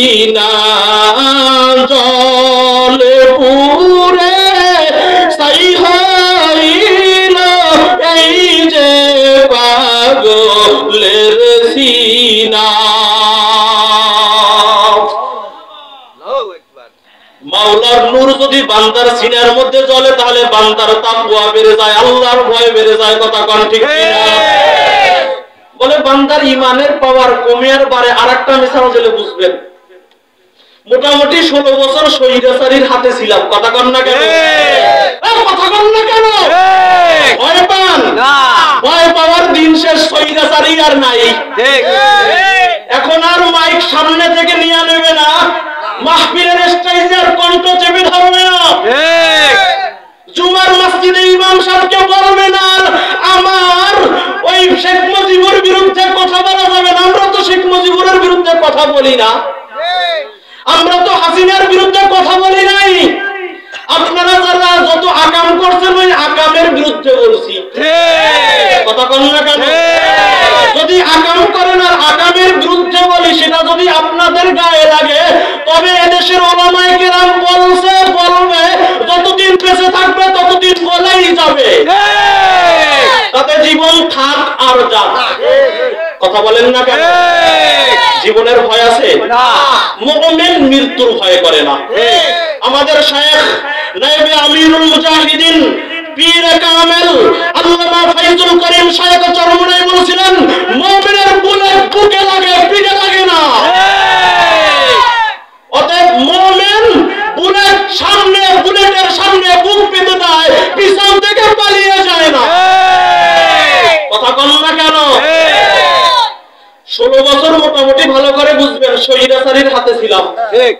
সিনা জলে পুরে ছাই হইল এই যে পাগলের সিনা। মাওলার নূর যদি বান্দার সিনার মধ্যে জ্বলে তাহলে বান্দার তাকওয়া বেড়ে যায়, আল্লাহর ভয় বেড়ে যায়। কথা কোন ঠিক কিনা? বলে বান্দার ইমানের পাওয়ার কমে আর বাড়ে আরেকটা মিসাল দিলে বুঝবেন। মোটামুটি 16 বছর স্বৈরাচারীর হাতে ছিলাম। কথা কোন না কেন? কথা কোন না কেন? ভয় পান না? ভয় পাওয়ার দিন শেষ, স্বৈরাচারী আর নাই। এখন আর মাইক সামনে থেকে নিয়ে নেবে না, মাহফিলের স্টেজের কণ্ঠ চেপে ধরবে না, জুমার মসজিদে ইমাম সাহেবকে বলবে না আমার ওই শেখ মুজিবুর বিরুদ্ধে কথা বলা যাবে না। আমরা তো শেখ মুজিবুরের বিরুদ্ধে কথা বলি না, আমরা তো হাসিনার বিরুদ্ধে কথা বলি নাই। আপনারা যারা যত আকাম করছেন ওই আকামের বিরুদ্ধে বলছি। কথা বল না কেন? যদি আকাম করেন আর আকামের বিরুদ্ধে বলি সেটা যদি আপনাদের গায়ে লাগে তবে এদেশের ওলামায়ে কেরাম বলছে বলবে, যতদিন বেঁচে থাকবে ততদিন বলেই যাবে, তাতে জীবন থাক আর যাক। কথা বলেন না কেন? জীবনের ভয় আছে না, মুমিন মৃত্যুর ভয় করে না। আমাদের শায়েখ নায়েবে আমিরুল মুজাহিদিন পীর কামেল আল্লামা ফয়জুল করিম শায়েখ চরমনাই বলেছিলেন, মুমিনের বুলেট বুকে লাগে, পিঠে লাগে না। অতএব মুমিন বুলেট সামনে, বুলেটের সামনে বুক পেতে দেয়, পিছন থেকে পালিয়ে যায় না। কথা বল না কেন? 16 বছর মোটামুটি ভালো করে বুঝবেন স্বৈরাচারীর হাতে ছিলাম। ঠিক,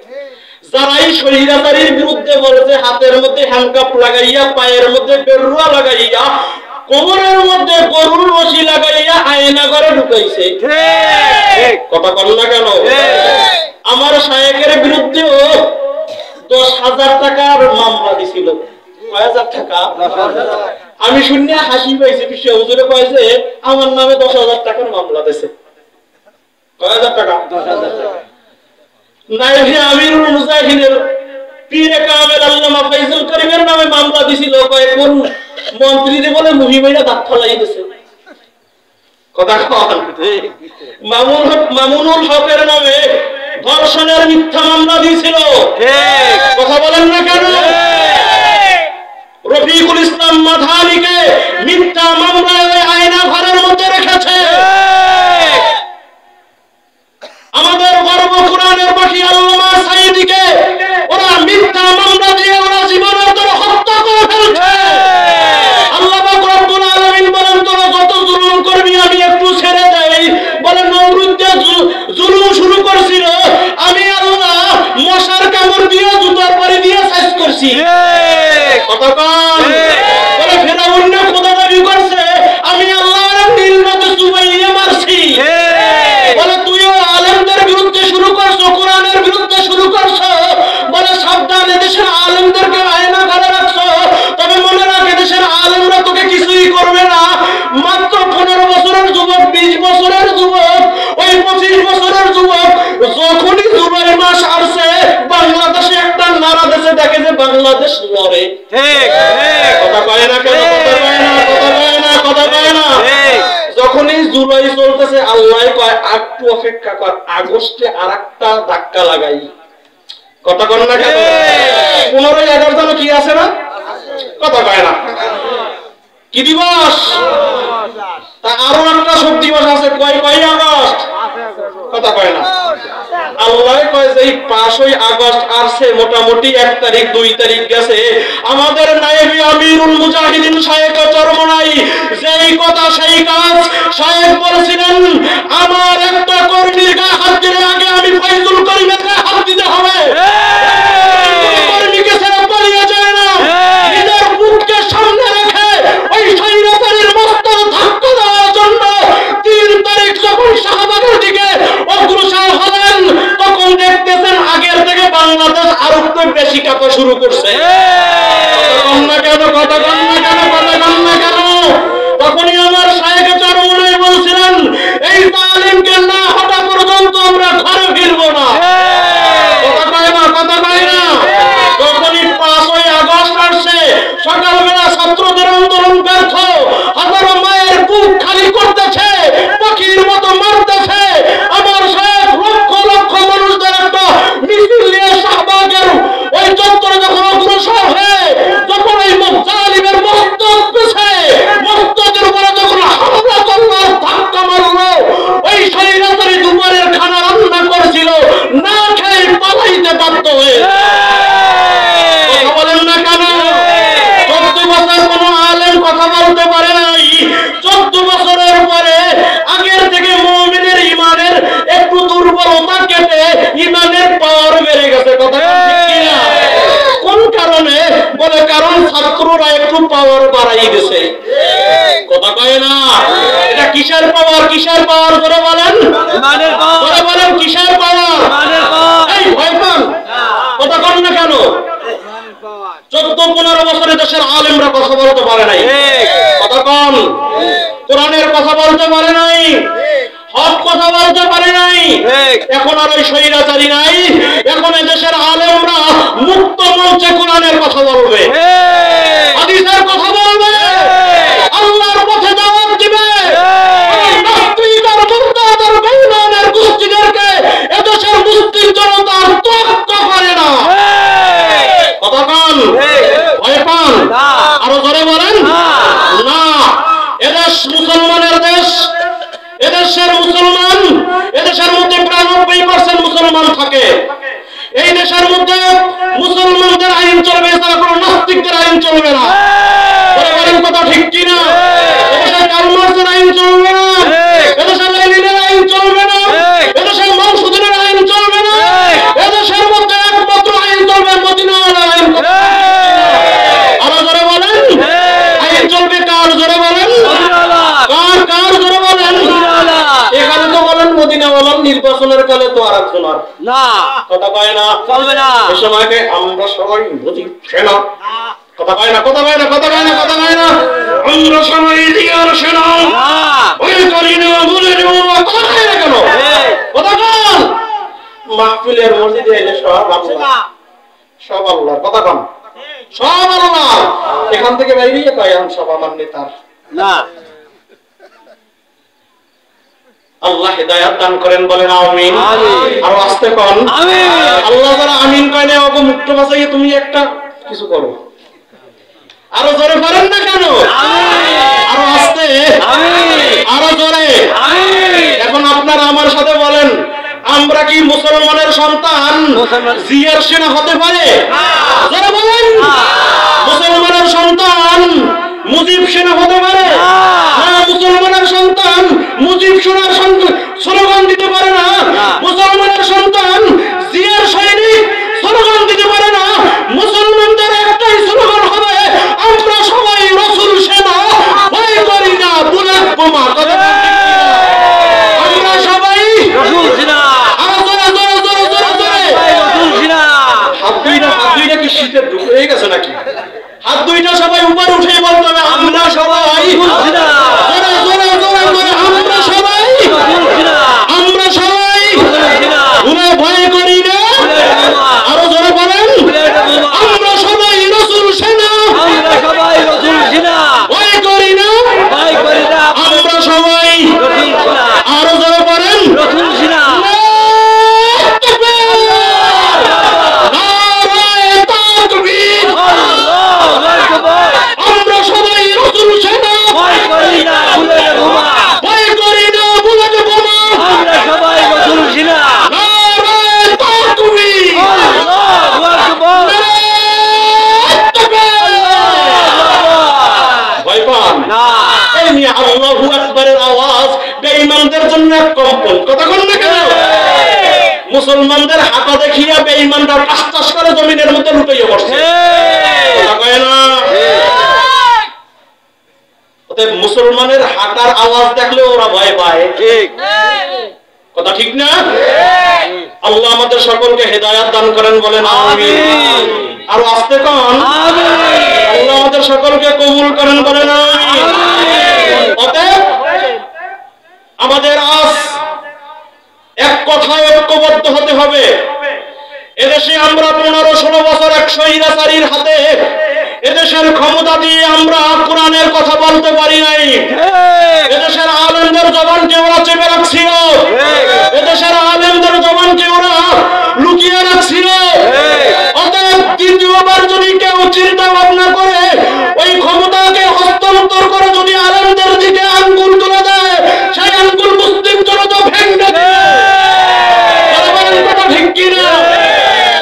যারাই স্বৈরাচারীর বিরুদ্ধে বলেছে হাতের মধ্যে হ্যান্ডকাপ লাগাইয়া, পায়ের মধ্যে বেরুয়া লাগাইয়া, কোমরের মধ্যে গরুর রশি লাগাইয়া আয়না ঘরে ঢুকাইছে। ঠিক, কথা বল না কেন? আমার শায়েখের বিরুদ্ধেও 10,000 টাকার মামলা দিছিল। 1000 টাকা আমি শুনে হাসি পাইছি। বিশ্ব হুজুরে কয়েছে আমার নামে 10,000 টাকার মামলা দিয়েছে। 10,000 টাকা? 10,000 টাকা। নায়েবে আমিরুল মুজাহিদিনের পীর কামেল আল্লামা ফয়জুল করিমের নামে মামলা দিছিল। কোন মন্ত্রীরে বলে মুহিমেরা দাঁত ফলাই দিয়েছে। কথা কন? মামুনুল হকের নামে ধর্ষণের মিথ্যা মামলা দিয়েছিল। কথা বলেন না কেন? রফিকুল ইসলাম মাধানিকে মিথ্যা মামলায় ওই আয়না ঘরের মধ্যে রেখেছে। আমাদের গর্ব কোরআনের পাখি আল্লামা সাঈদীকে ওরা মিথ্যা মামলা দিয়ে ওরা জীবনের তোরা হত্যা করে ফেলছে। আল্লাহ পাক রব্বুল আলামিন বলেন, তোরা যত জুলুম করবি আমি একটু ছেড়ে দেই। বলেন নমরুদ যে জুলুম শুরু করছিল আমি আল্লাহ মশার কামড় দিয়ে জুতার বাড়ি দিয়ে শেষ করছি। কথা কন? বলে ফেরাউন না খোদা দাবি করছে, আমি আল্লাহর নীল নদে চুবাইয়ে মারছি। বলে তুইও আলেমদের বিরুদ্ধে শুরু করছো, কোরআনের বিরুদ্ধে শুরু করছো। বলে সাবধান, এদেশের আলেমদেরকে আয়না ঘরে রাখছো, তবে মনে রাখ এদেশের আলেমরা তোকে কিছুই করবে না। মাত্র 15 বছরের যুবক, 20 বছরের যুবক, ওই 25 বছরের যুবক যখনই জুলাই মাস আসছে বাংলাদেশে একটা নারা দেশে দেখে যে বাংলাদেশ লড়ে। ঠিক, কথা কয় না কেন? কথা কয় না? কথা কয় না? কথা কয় না? যখনই জুলাই চলতেছে আল্লাহ কয় একটু অপেক্ষা কর, আগস্টে আরেকটা ধাক্কা লাগাই। কথা কন না কেন? 15ই আগস্ট জানো কি আছে না? কথা কয় না? কি দিবস? তা আরো একটা শোক দিবস আছে। কয় আগস্ট? কথা কয় না? আল্লাহ কয় যে 5ই আগস্ট আসছে, মোটামুটি 1 তারিখ 2 তারিখ গেছে। আমাদের নায়েবে আমিরুল মুজাহিদিন শায়েখ চরমনাই যেই কথা সেই কাজ। শায়েখ বলেছিলেন আমার একটা কর্মীর গায়ে হাত দিলে আগে আমি ফয়জুল করিমের গায়ে হাত দিতে হবে। কর্মীকে ছেড়ে পালিয়ে যায় না, নিজের বুককে সামনে রেখে ওই স্বৈরাচারীর মস্তক ধাক্কা দেওয়ার জন্য 3 তারিখ যখন শাহবাগের দিকে অগ্রসর হলেন তখন দেখতেছেন আগের থেকে বাংলাদেশ আরো বেশি কাঁপা শুরু করছে। কথা কন না কেন? কথা কন না কেন? তখনই আমার শায়েখ চরমনাই বলছিলেন এই তালিমকে না হটা পর্যন্ত আমরা ঘরে ফিরবো না। ছাত্ররা একটু পাওয়ার বাড়াই দিছে, কথা কয় না? এটা কিসের পাওয়ার? কিসের পাওয়ার করে বলেন? ইমানের পাওয়ার। করে বলেন কিসের পাওয়ার? ইমানের পাওয়ার। এই ভয় পান, কথা কন না কেন? 14-15 বছরে দেশের আলেমরা কথা বলতে পারে নাই, কথা কন। কোরআনের কথা বলতে পারে নাই, হক কথা বলতে পারে নাই। এখন আর ওই স্বৈরাচারী নাই, এখন দেশের আলেমরা মুক্ত মঞ্চে কোরআনের কথা বলবে, হাদিসের কথা বলবে, আল্লাহর পথে দাওয়াত দিবে। নাস্তিক আর মুরতাদ আর বেঈমানের গোষ্ঠীদেরকে এদেশের মুসলিম জনতা তোয়াক্কা করে না, কথা কন। ভয় পান? আরো জোরে বলেন না। এদেশ মুসলমানের দেশ, এদেশের মুসলমান, এদেশের মধ্যে প্রায় 90% মুসলমান থাকে। এই দেশের মধ্যে মুসলমানদের আইন চলবে, এছাড়া কোনো নাস্তিকদের আইন চলবে না, বলেন কথা ঠিক কিনা? এদেশের কার্ল মার্ক্সের আইন চলবে না, এদেশের লেনিনের আইন চলবে না, এদেশের মধুসূদনের আইন চলবে না, এদেশের মধ্যে একমাত্র আইন চলবে মদিনার আইন। আরো জোরে বলেন আইন চলবে কার? জোরে বলেন কার? কার? জোরে বলেন। এখানে তো বলেন মদিনা বলেন, নির্বাচনের কালে তো আর একজন আর না, কথা কয় না, চলবে না। এই সময়কে আমরা সবাই বুঝি সেনা, কথা কয় না, কথা কয় না, কথা কয় না, কথা কয় না। আমরা সবাই দিয়ার সেনা, ওই করি না বলে দেব, কথা কয় না কেন? কথা কন। মাহফিলের মসজিদে এলে সব আল্লাহ, সব আল্লাহ, কথা কন, সব আল্লাহ। এখান থেকে বাইরে কয় সব আমার নেতার না। আল্লাহ হেদায়াত দান করেন, বলেন আমিন। আর আস্তে কন আমিন। আল্লাহ যারা আমিন কয় না ওকে মুক্ত বাঁচাইয়ে তুমি একটা কিছু করো, আরো জোরে পারেন না কেন? আরো আস্তে, আরো জোরে। এখন আপনারা আমার সাথে বলেন, আমরা কি মুসলমানের সন্তান জিয়ার সেনা হতে পারে? জোরে বলেন। মুসলমানের সন্তান মুজিব সেনা হতে পারে না? মুসলমানের সন্তান মুজিব সেনার স্লোগান দিতে পারে না? মুসলমানের সন্তান জিয়ার সৈনিক স্লোগান দিতে পারে না? মুসলমানদের একটাই স্লোগান হবে, আমরা সবাই রাসূল সেনা, ভয় করি না বুলেট বোমা, আমরা সবাই রাসূল সেনা। আরো জোরে জোরে জোরে জোরে জোরে রাসূল সেনা। হাত দুইটা কি শীতের ঢুকে হয়ে গেছে নাকি? হাত দুইটা সবাই উপরে উঠে বলতে হবে, আমরা সবাই রাসূল সেনা। জোরে জোরে জোরে জোরে, আমরা সবাই, রাসূল সেনা। আমরা সবাই রাসূল সেনা। গুনাহ ভয় করি না। আরো জোরে বলেন, আমরা সবাই রাসূল সেনা, আমরা সবাই রাসূল সেনা। ভয় করি না, ভয় করি না। আমরা সবাই রাসূল সেনা। আরো জোরে বলেন, রাসূল সেনা। নারায়ে তাকবীর, আল্লাহু আকবার। আমরা সবাই রাসূল সেনা, ভয় করি না বুলেট বোমা। ভয় করি না বুলেট বোমা, আমরা সবাই রাসূল সেনা। নারায়ে তাকবীর, আল্লাহু আকবার। ভয় পান না। এই নিয়ে আল্লাহু আকবারের আওয়াজ বেঈমানদের জন্য এক কম্পন, কথা বল না কেন? মুসলমানদের হাঁটা দেখিয়া বেঈমানরা টাস করে জমিনের মধ্যে লুটিয়ে পড়ছে, কথা কয় না? অতএব মুসলমানের হাঁটার আওয়াজ দেখলে ওরা ভয় পায়, ঠিক। কথা ঠিক না? আল্লাহ আমাদের সকলকে হেদায়াত দান করেন, বলেন আমিন। আর আস্তে কন আমিন। আল্লাহ আমাদের সকলকে কবুল করেন, বলেন আমিন। অতএব আমাদের আজ এক কথায় ঐক্যবদ্ধ হতে হবে। এদেশে আমরা 15-16 বছর এক স্বৈরাচারীর হাতে এদেশের ক্ষমতা দিয়ে আমরা কোরআনের কথা বলতে পারি নাই। এদেশের আলেমদের জবানকে ওরা চেপে রাখছিল, এদেশের আলেমদের জবানকে ওরা লুকিয়ে রাখছিল। অতএব দ্বিতীয়বার যদি কেউ চিন্তা ভাবনা করে ওই ক্ষমতাকে হস্তান্তর করে যদি আলেমদের দিকে আঙ্গুল তুলে দেয়, সেই আঙ্গুল মুসলিম জনতা ভেঙে দেবে, কথা ঠিক কিনা?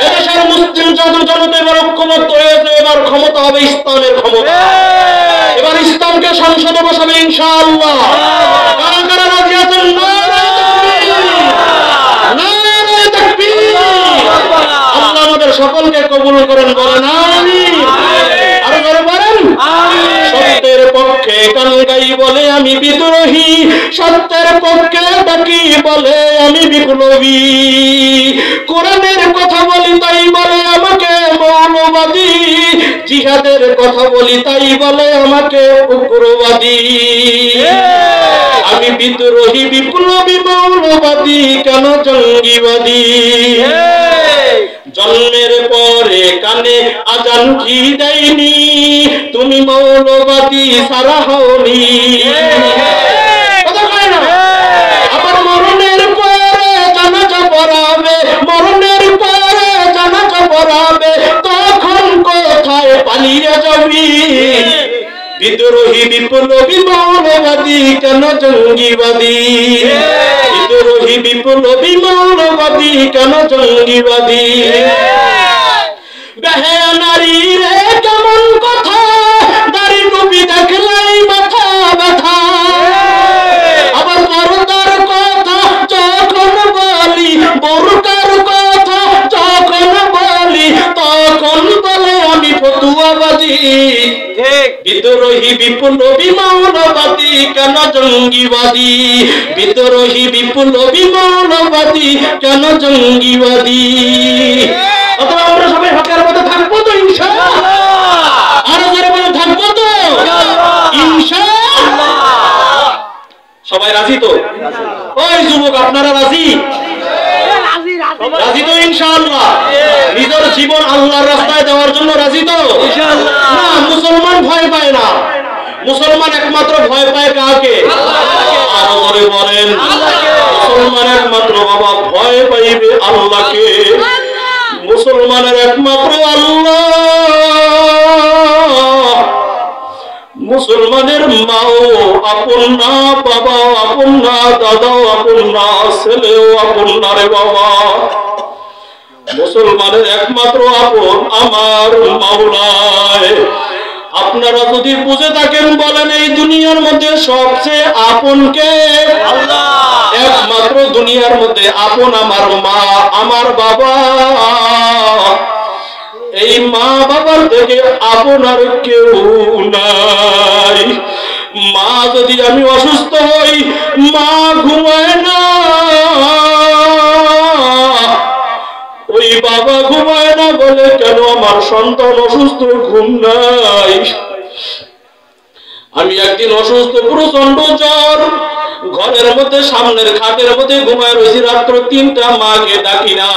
এদেশের মুসলিম জনতা এবার ঐক্যবদ্ধ হয়েছে, এবার ক্ষমতা হবে ইসলামের ক্ষমতা, এবার ইসলামকে সংসদে বসাবে ইনশাআল্লাহ। কারা কারা রাজি আছেন? নারায়ে তাকবীর। আল্লাহ আমাদের সকলকে কবুল করেন, বলেন আমিন। আরো গান গাই বলে আমি বিদ্রোহী, সত্যের পক্ষে ডাকি বলে আমি বিপ্লবী, কোরআনের কথা বলি তাই বলে আমাকে মৌলবাদী, জিহাদের কথা বলি তাই বলে আমাকে উগ্রবাদী। আমি বিদ্রোহী, বিপ্লবী, মৌলবাদী, কেন জঙ্গিবাদী? জন্মের পরে কানে আজান কি দেয়নি, তুমি মৌলবাদী সারা হওনি। আবার মরণের পরে জানাজা পড়াবে, মরণের পরে জানাজা পড়াবে, তখন কোথায় পালিয়ে যাবি? বিদ্রোহী, বিপ্লবী, মৌলবাদী, কেন জঙ্গিবাদী? বিদ্রোহী, বিপ্লবী, মৌলবাদী, কেন জঙ্গিবাদী? বেহে নারী রে কেমন কথা, দাড়ি টুপি দেখলাই মাথা ব্যথা। আবার পর্দার কথা যখন বলি, বোরকার কথা যখন বলি, তখন বলে আমি ফতুয়াবাদী। বিদ্রোহী, বিপ্লবী, মৌলবাদী, কেন জঙ্গিবাদী? বিদ্রোহী, বিপ্লবী, মৌলবাদী, কেন জঙ্গিবাদী? অথবা আমরা সবাই হকের মধ্যে থাকবো তো ইনশাআল্লাহ? আরো জোরে বলে থাকবো তো ইনশাআল্লাহ? সবাই রাজি তো? ওই যুবক আপনারা রাজি? রাজি তো ইনশাআল্লাহ? নিজের জীবন আল্লাহর রাস্তায় দেওয়ার জন্য রাজি তো? না, মুসলমান ভয় পায় না। মুসলমান একমাত্র ভয় পায় কাকে? আরো করে বলেন, মুসলমান একমাত্র বাবা ভয় পাইবে আল্লাহকে। মুসলমানের একমাত্র আল্লাহ। মুসলমানের মাও আপন না, বাবাও আপন না, দাদাও আপন না, ছেলেও আপন না রে বাবা। মুসলমানের একমাত্র আপন আমার মাওলায়। আপনারা যদি বুঝে থাকেন বলেন এই দুনিয়ার মধ্যে সবচেয়ে আপন কে? আল্লাহ। একমাত্র দুনিয়ার মধ্যে আপন আমার মা, আমার বাবা। এই মা বাবার থেকে আপন আর কেউ নাই। মা যদি আমি অসুস্থ হই, মা ঘুমায় না, ওই বাবা ঘুমায় না বলে কেন আমার সন্তান অসুস্থ, ঘুম নাই। আমি একদিন অসুস্থ, প্রচন্ড জ্বর, ঘরের মধ্যে সামনের খাটের মধ্যে ঘুমায় রয়েছি, রাত্র 3টা, মাকে ডাকি না।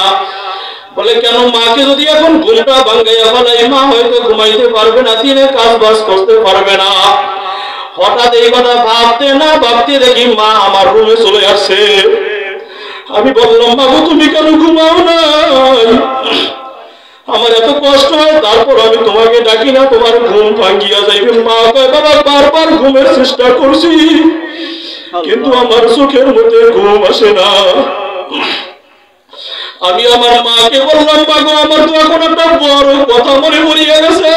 বলে কেন? মাকে যদি এখন ঘুমটা ভাঙ্গাইয়া ফেলাই, মা হয়তো ঘুমাইতে পারবে না, দিনে কাজ বাজ করতে পারবে না। হঠাৎ এই কথা ভাবতে না ভাবতে দেখি মা আমার রুমে চলে আসছে। আমি বললাম, বাবু তুমি কেন ঘুমাও না? আমার এত কষ্ট হয়, তারপর আমি তোমাকে ডাকি না, তোমার ঘুম ভাঙ্গিয়া যাইবে। মা কয়, বাবা বারবার ঘুমের চেষ্টা করছি, কিন্তু আমার চোখের মধ্যে ঘুম আসে না। আমি আমার মাকে বললাম, বাবু আমার তো এখন একটা বড় কথা মনে পড়িয়া গেছে।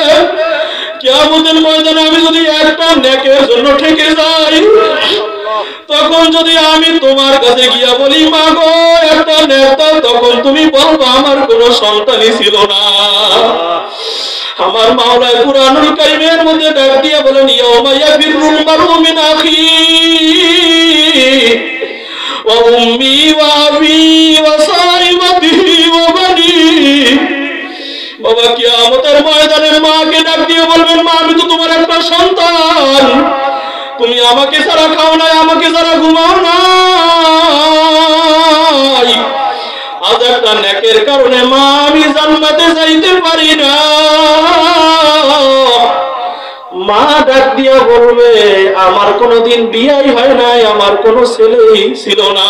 কিয়ামতের ময়দানে আমি যদি একটা নেকের জন্য ঠেকে যাই, তখন যদি আমি তোমার কাছে গিয়া বলি, মা গো একটা নেতা, তখন তুমি বলবা আমার কোনো সন্তানই ছিল না। আমার মাওলানা কুরআনুল কারীমের মধ্যে ডাক দিয়া বলেন, ইয়াউমা ইয়াফিরুল মারউ মিন আখিহি ওয়া উম্মি ওয়া আবি ওয়া সাহিবাতিহি ওয়া বানি। বাবা কিয়ামতের ময়দানে মাকে ডাক দিয়ে বলবেন, মা আমি তো তোমার একটা সন্তান, তুমি আমাকে ছাড়া খাও নাই, আমাকে ছাড়া ঘুমাও নাই। আজ একটা নেকের কারণে মা আমি জান্নাতে যাইতে পারি না। মা ডাক দিয়া বলবে, আমার কোনোদিন বিয়াই হয় নাই, আমার কোনো ছেলেই ছিল না।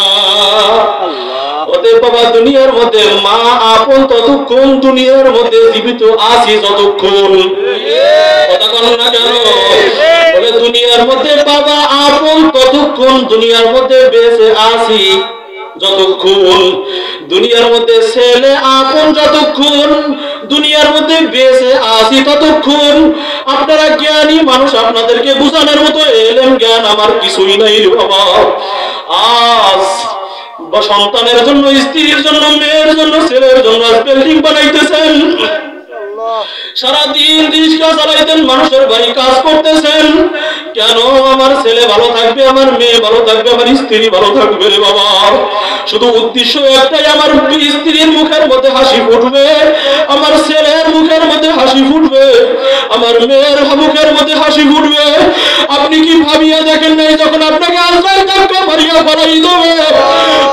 ওদের বাবা দুনিয়ার মধ্যে মা আপন ততক্ষণ, দুনিয়ার মধ্যে জীবিত আছি যতক্ষণ। কথা বলো না কেন? বলে দুনিয়ার মধ্যে বাবা আপন ততক্ষণ, দুনিয়ার মধ্যে বেঁচে আছি যতক্ষণ। দুনিয়ার মধ্যে ছেলে আপন যতক্ষণ, দুনিয়ার মধ্যে বেঁচে আছি ততক্ষণ। আপনারা জ্ঞানী মানুষ, আপনাদেরকে বোঝানোর মতো এলেম জ্ঞান আমার কিছুই নাই বাবা। আজ সন্তানের জন্য, স্ত্রীর জন্য, মেয়ের জন্য, ছেলের জন্য বিল্ডিং বানাইতেছেন, সারাদিন রিক্সা চালাইতেন, মানুষের বাড়ি কাজ করতেছেন, কেন আমার ছেলে ভালো থাকবে, আমার মেয়ে ভালো থাকবে, আমার স্ত্রী ভালো থাকবে রে বাবা। শুধু উদ্দেশ্য একটাই, আমার স্ত্রীর মুখের মধ্যে হাসি ফুটবে, আমার ছেলের মুখের মধ্যে হাসি ফুটবে, আমার মেয়ের মুখের মধ্যে হাসি ফুটবে। আপনি কি ভাবিয়া দেখেন নাই, যখন আপনাকে আজরাইল ধাক্কা মারিয়া ফেলাই দেবে,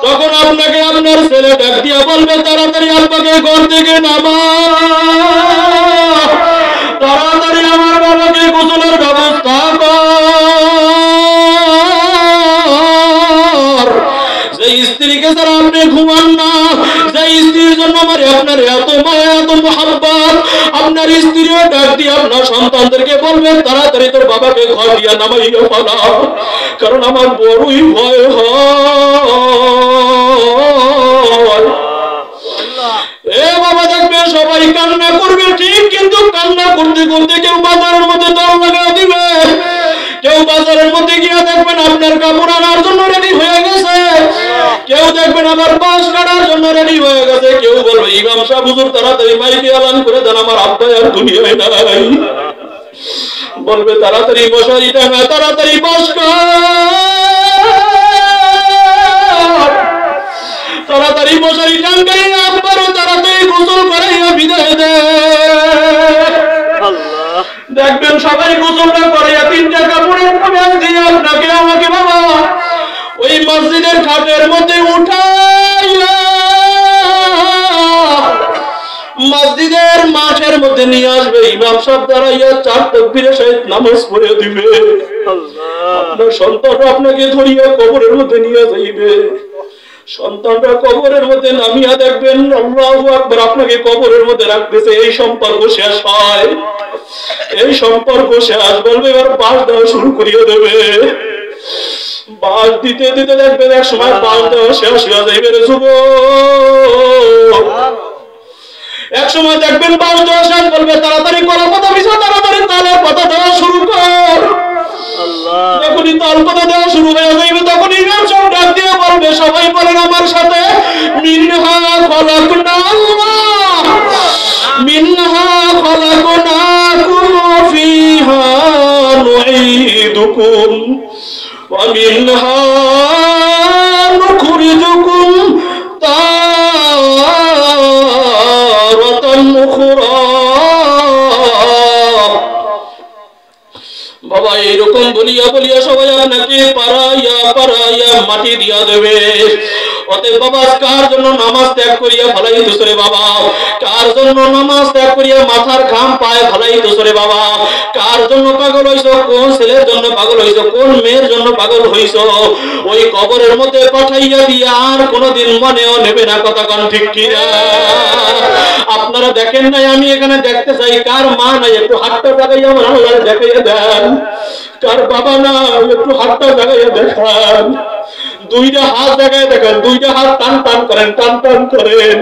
তখন আপনাকে আপনার ছেলে ডাক দিয়া বলবে, তাড়াতাড়ি আব্বাকে ঘর থেকে নামা, তাড়াতাড়ি আমার বাবাকে গোসলের ব্যবস্থা কর। যে স্ত্রীকে যারা আপনি ঘুমান না, যে স্ত্রীর জন্য আমার আপনার এত মায়া এত মোহাব্বত, আপনার স্ত্রীও ডাক দিয়ে আপনার সন্তানদেরকে বলবেন, তাড়াতাড়ি তোর বাবাকে ঘর দিয়া নামাইয়া ফেলাও, কারণ আমার বড়ই ভয় হয়। এ বাবা দেখবেন সবাই কান্না করবে ঠিক, কিন্তু কান্না করতে করতে কেউ বাজারের মধ্যে দল লাগা দিবে, কেউ বাজারের মধ্যে গিয়ে দেখবেন আপনার কাপড় আনার জন্য রেডি হয়ে গেছে, কেউ দেখবেন আমার বাঁশ কাটার জন্য রেডি হয়ে গেছে, কেউ বলবে ইমাম সাহেব হুজুর তাড়াতাড়ি মাইকে এলান করে দেন, আমার আব্বা আর দুনিয়ায় নাই। বলবে তাড়াতাড়ি মশারি টাঙা, তাড়াতাড়ি বাঁশ কাট, তাড়াতাড়ি মশারি টাঙ্গাই আব্বারও তাড়াতাড়ি গোসল করাইয়া বিদায় দে। দেখবেন সবাই গোসলটা করাইয়া তিনটা কাপড়ের কমেল দিয়ে আপনাকে আমাকে বাবা ওই মসজিদের খাটের মধ্যে উঠাইয়া মসজিদের মাঠের মধ্যে নিয়ে আসবে, ইমাম সাহেব দাঁড়াইয়া 4 তাকবীরের সহিত নামাজ পড়ে দিবে। আপনার সন্তানরা আপনাকে ধরিয়া কবরের মধ্যে নিয়ে যাইবে, সন্তানরা কবরের মধ্যে নামিয়া দেখবেন আল্লাহু আকবার আপনাকে কবরের মধ্যে রাখতেছে। এই সম্পর্ক শেষ হয়, এই সম্পর্ক শেষ। বলবে এবার বাস দেওয়া শুরু করিয়ে দেবে, বাস দিতে দিতে দেখবেন এক সময় বাস দেওয়া শেষ হয়ে যাইবে রে যুবক। এক সময় দেখবেন বাস দেওয়া শেষ, বলবে তাড়াতাড়ি কলার পাতা বিছা, তাড়াতাড়ি তালের পাতা দেওয়া শুরু কর। যখনই তাল পাতা দেওয়া শুরু হয়ে যাইবে, তখনই ইমাম সাহেব ডাক দিয়ে বলবে, সবাই বলেন আমার সাথে, মিনহা খলাকনাল্লাহ, মিনহা খলাকনাকুম ফিহা নুঈদুকুম ওয়া মিনহা নুখরিজুকুম তারাতান উখরা। বাবা এইরকম বলিয়া বলিয়া সবাই আপনাকে পাড়াইয়া পাড়াইয়া মাটি দিয়া দেবে। অতএব বাবা কার জন্য নামাজ ত্যাগ করিয়া ফেলাইতেছ রে বাবা, কার জন্য নামাজ ত্যাগ করিয়া মাথার ঘাম পায়ে ফেলাইতেছ রে বাবা, কার জন্য পাগল হইছ, কোন ছেলের জন্য পাগল হইছ, কোন মেয়ের জন্য পাগল হইছ, ওই কবরের মধ্যে পাঠাইয়া দিয়া আর কোনদিন মনেও নেবে না। কথা কোন ঠিক কিনা? আপনারা দেখেন নাই, আমি এখানে দেখতে চাই কার মা নাই, একটু হাতটা জাগাইয়া আমার আল্লাহ দেখাইয়া দেন। কার বাবা না, একটু হাতটা জাগাইয়া দেখান। দুইটা হাত জায়গায় দেখেন, দুইটা হাত টান টান করেন, টান টান করেন।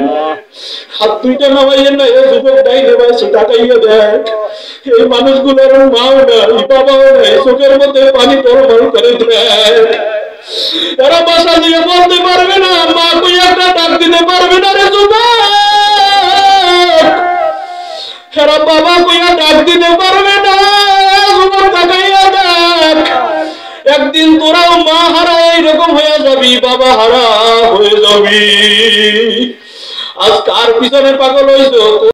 হাত দুইটা নামাইয়েন না, এই যুবক ডাই নেবাই তাকাইয়া দেখ। এই মানুষগুলোর মাও নাই, বাবাও নাই, চোখের মধ্যে পানি টলমল করে দেয়। এরা বাসা দিয়ে বলতে পারবে না, মা কই একটা ডাক দিতে পারবে না রে যুবক। এরা বাবা কইয়া ডাক দিতে পারবে না, যুবক তাকাইয়া দেখ। একদিন তোরাও মা হারা এইরকম হয়ে যাবি, বাবা হারা হয়ে যাবি। আজ কার পিছনে পাগল হইছো?